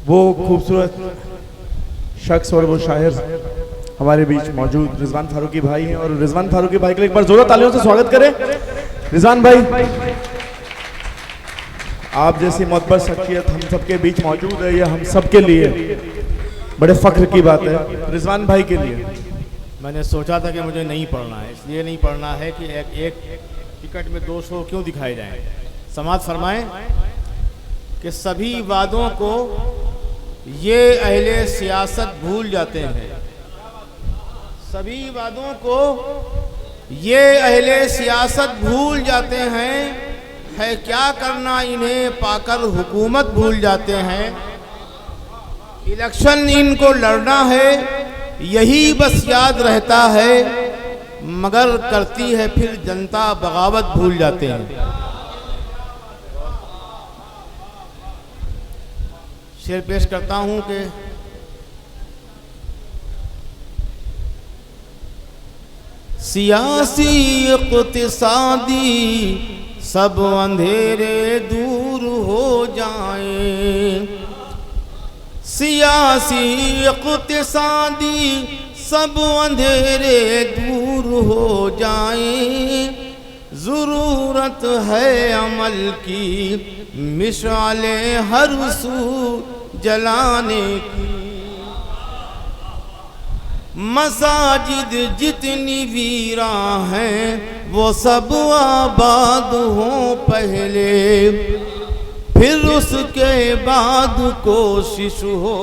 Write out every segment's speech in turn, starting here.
वो खूबसूरत शख्स और वो शायर हमारे बीच मौजूद रिजवान फारूकी भाई हैं, और रिजवान फारूकी भाई के लिए एक बार जोरदार तालियों से स्वागत करें। रिजवान भाई, आप जैसी मोहब्बत शख्सियत हम सबके बीच मौजूद है, ये हम सबके लिए बड़े फख्र की बात है। रिजवान भाई के लिए मैंने सोचा था कि मुझे नहीं पढ़ना है, इसलिए नहीं पढ़ना है कि एक टिकट में 200 क्यों दिखाए जाएं। समाअत फरमाएं कि सभी वादों को ये अहले सियासत भूल जाते हैं, सभी वादों को ये अहले सियासत भूल जाते हैं। है क्या करना इन्हें पाकर हुकूमत भूल जाते हैं। इलेक्शन इनको लड़ना है यही बस याद रहता है, मगर करती है फिर जनता बगावत भूल जाते हैं। शेर पेश करता हूं कि सियासी इक़्तिसादी सब अंधेरे दूर हो जाएं, सियासी इक़्तिसादी सब अंधेरे दूर हो जाएं। ज़रूरत है अमल की मिसाले हर सू जलाने की, मसाजिद जितनी वीरा हैं वो सब आबाद हों पहले, फिर उसके बाद कोशिश हो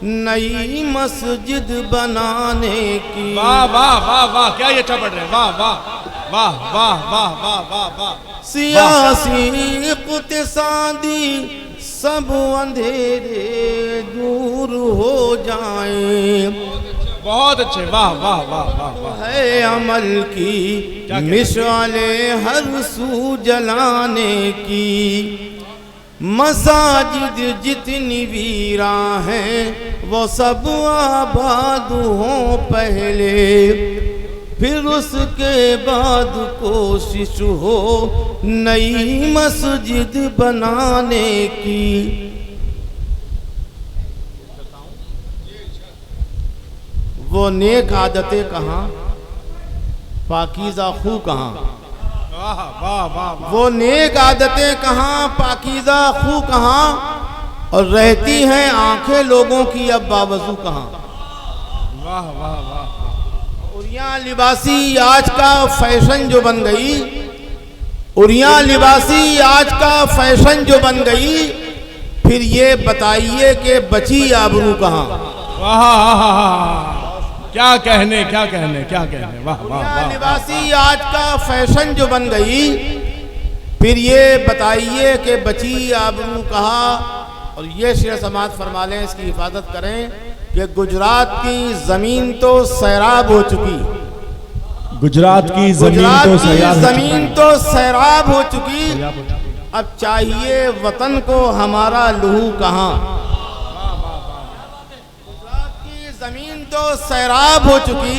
नई मस्जिद बनाने की। वाह वाह वाह वाह, क्या ये अच्छा पढ़ रहे हैं, वाह वाह वाह वाह वाह वाह वाह वाह। सियासी इक़्तिसादी सब अंधेरे दूर हो जाएं, बहुत अच्छे, वाह वाह वाह वाह वाह। है अमल की मिसाले हर सू जलाने की, मसाजिद जितनी वीरा हैं वो सब आबाद हों पहले, फिर उसके बाद कोशिश हो नई मस्जिद बनाने की। वो नेक आदतें कहाँ, पाकीज़ा खू कहाँ, वाह वाह वाह। वो नेक आदतें कहाँ, पाकीज़ा खू कहाँ, और रहती हैं आंखें लोगों की अब बावजू कहाँ। वाह वाह वाह। उरिया लिबासी आज का फैशन जो बन गई, उरिया लिबासी आज का फैशन जो बन गई, फिर ये बताइए कि बची आबरू कहाँ। वाह, क्या कहने क्या कहने क्या कहने, वाह वाह वाह। लिबासी आज का फैशन जो बन गई, फिर ये बताइए कि बची आबरू कहाँ। और ये शेर समाअत फरमा लें, इसकी हिफाजत करें कि गुजरात की ज़मीन तो सैराब हो चुकी, गुजरात की ज़मीन तो सैराब हो चुकी, अब चाहिए वतन को हमारा लहू कहाँ। गुजरात की ज़मीन तो सैराब हो चुकी,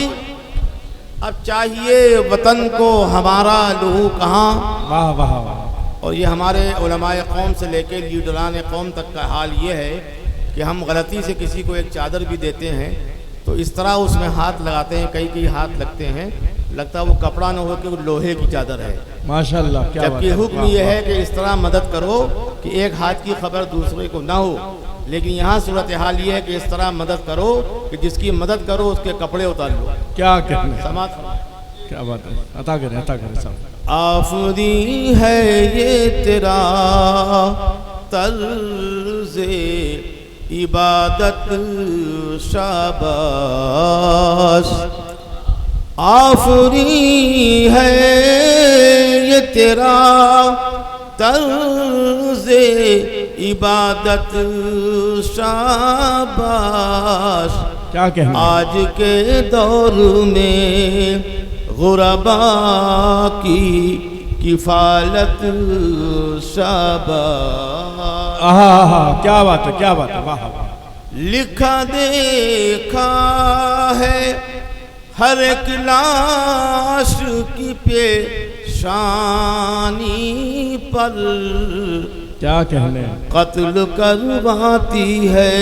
अब चाहिए वतन को हमारा लहू कहाँ। वाह वाह वाह। और ये हमारे उलमाए कौम से लेकर लीडरान कौम तक का हाल ये है कि हम गलती से किसी को एक चादर भी देते हैं तो इस तरह उसमें हाथ लगाते हैं, कई कई हाथ लगते हैं, लगता है वो कपड़ा न हो कि वो लोहे की चादर है। माशाल्लाह, क्या बात है। जबकि हुक्म ये है कि इस तरह मदद करो कि एक हाथ की खबर दूसरे को ना हो, लेकिन यहाँ सूरत हाल ये है कि इस तरह मदद करो कि जिसकी मदद करो उसके कपड़े उतार लो। क्या कहने, समाअत, क्या बात है, अता करें सब। आफरी है ये तेरा तर्ज़े इबादत शाबाश, आफरी है ये तेरा तर्ज़े इबादत शाबाश। क्या कहना, आज के दौर में गुरबा की किफालत शाबाश। क्या बात है, क्या बात है, वाह वाह। लिखा देखा है हर एक लाश की पेशानी पर क्या कहने, कत्ल करवाती है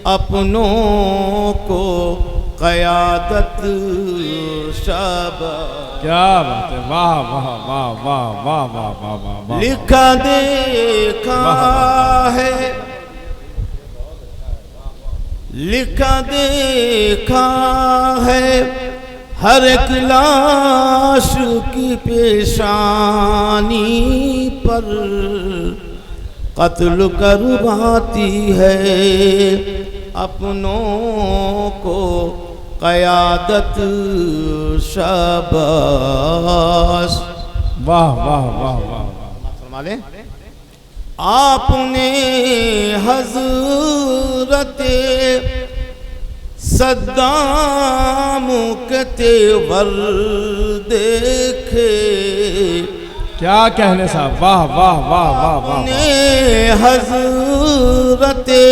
अपनों को क़यादत शाबाश। क्या बात है, वाह वाह वाह वाह वाह वाह वाह वाह वाह। लिखा देखा है, लिखा देखा है हर एक लाश की पेशानी पर, कत्ल करवाती है अपनों को क़यादत शाबाश। वाह वाह वाह वाह। फरमा लें, आपने हज़रते सद्दाम के तेवर देखे। क्या कहने साहब, वाह वाह वाह वाह वाह। आपने हज़रते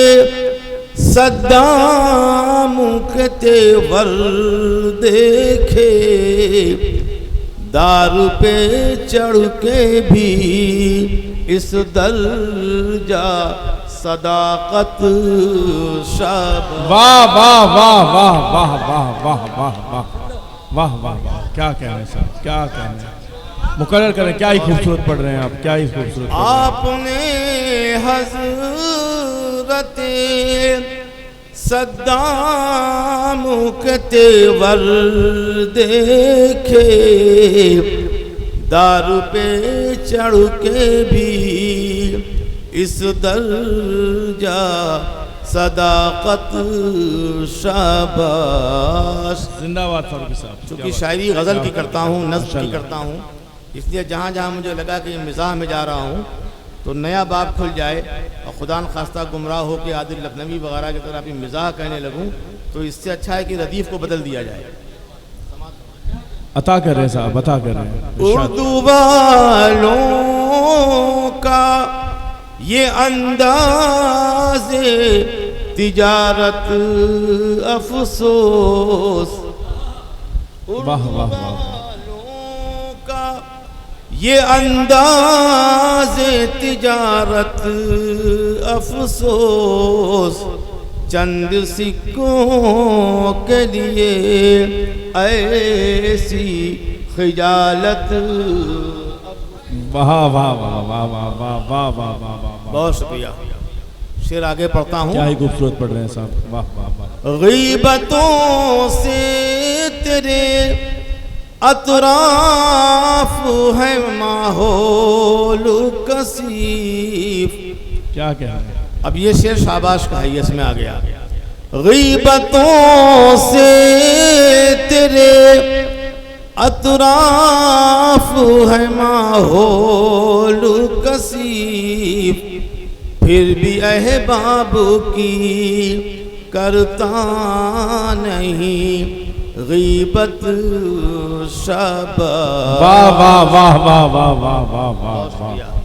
सद्दाम के तेवर देखे, दारू पे चढ़ के भी इस दर्जा सदाकत शाबाश। वाह वाह वाह वाह वाह वाह वाह वाह वाह वाह वाह वाह। क्या कहने साहब, क्या कहने, मुकर्रर करें, क्या ही खूबसूरत पढ़ रहे हैं आप, क्या ही खूबसूरत। आपने हज़रते सद्दाम के तेवर देखे, दारू पे चढ़ के भी इस दर्जा सदाकत शाबाश। जिंदाबाद फारूकी साहब। चूँकि शायरी गज़ल की करता हूँ, नज़्म की करता हूँ, इसलिए जहाँ जहाँ मुझे लगा कि मिज़ाह में जा रहा हूँ तो नया बाब खुल जाए और खुदा न खास्ता गुमराह हो के आदिल लखनवी वगैरह की तरह भी मिज़ाह कहने लगूँ, तो इससे अच्छा है कि रदीफ़ को बदल दिया जाए। अता कर रहे हैं साहब, अता कर रहे हैं। उर्दू वालों का ये अंदाज़े तिजारत अफसोस, वाह वाह वाह। का ये अंदाज़े तिजारत अफसोस, चंद सिक्कों के लिए ऐसी खिजालत। वाह वाह वाह वाह वाह वाह वाह वाह वाह वाह। बहुत शुक्रिया। शेर आगे पढ़ता हूँ। क्या ही खूबसूरत पढ़ रहे हैं साहब, वाह वाह वाह। गीबतों से तेरे अतराफ है माहौल कसीफ। क्या कह रहे हैं। अब ये शेर शाबाश का है, ये इसमें आ गया। गीबतों से तेरे अतराफ है माहौल कसीफ, फिर भी अहबाब की करता नहीं गीबत शाबाश। वाह वाह वाह वाह वाह वाह वाह वाह।